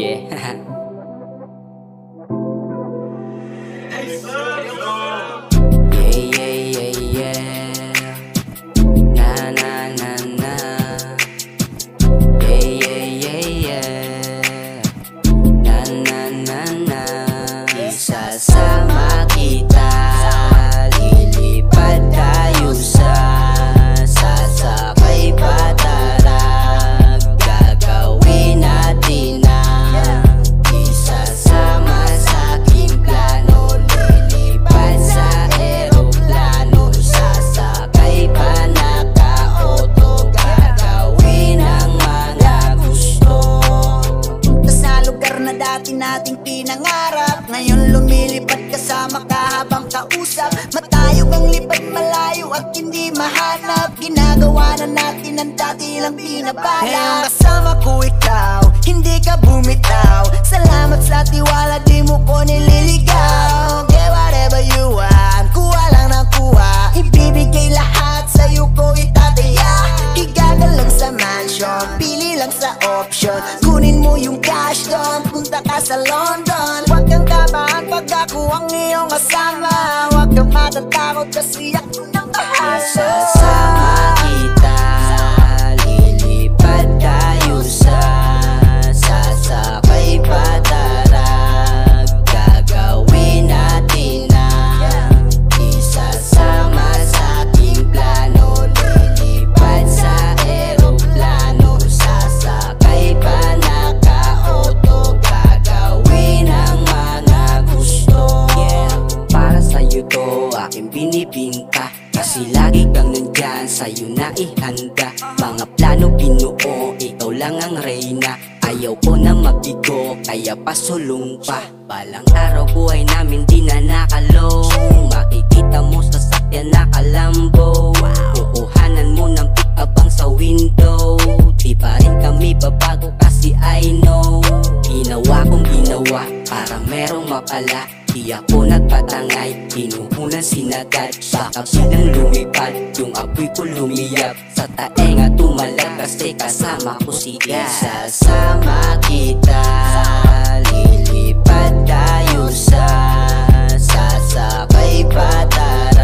Yeah. Yeah, yeah, yeah, yeah. Na, na, na, na. Yeah, yeah, yeah, yeah. Na, na, na, na. Isasama kita, lilipad tayo sa sasakay patarag. Gagawin natin ang isasama sa aking plano. Lilipad sa eroplano, sasakay pa naka-auto. Gagawin ang mga gusto. Punta sa lugar na dati nating pinangarap, ngayon lumilipad kasama ka habang kausap. Matayog ang lipad malayo at hindi mahanap. Ginagawa na natin ang dati lang binabalak. Ngayong kasama ko ikaw, hindi ka bumitaw. Salamat sa tiwala, di mo ko nililigaw. Get whatever you want, kuha lang ng kuha. Ibibigay lahat sa'yo ko itataya. Igagal lang sa mansion, pili lang sa option. Kunin mo yung cash doon, punta ka sa London. Huwag kang kabahan pag ako ang iyong kasama. Huwag kang matatakot kasi ako nang bahala. Isasama kita, lilipad tayo sa sasakay patarag. Gagawin natin ang isasama sa aking plano. Lilipad sa eroplano, sasakay pa naka-auto. Gagawin ang mga gusto. Yeah. Para sa'yo to aking binibinta, kasi lagi kang nandyan, sa'yo na ihanda. Mga plano binuo, ikaw lang ang reyna. Ayaw ko na mabigo, kaya pasulong pa. Balang araw buhay namin di na nakalong. Makikita mo sa sakyan nakalambo. Kukuhanan mo ng pick-upang sa window. Di pa rin kami babago kasi I know. Ginawa kong ginawa para merong mapala. Di ako nagpatangay, pinuhunan sinagad. Baka biglang lumipad, yung apoy ko lumiyap. Sa taenga tumalag kasi kasama ko si God. Isasama kita, lilipad tayo sa sasakay patarag.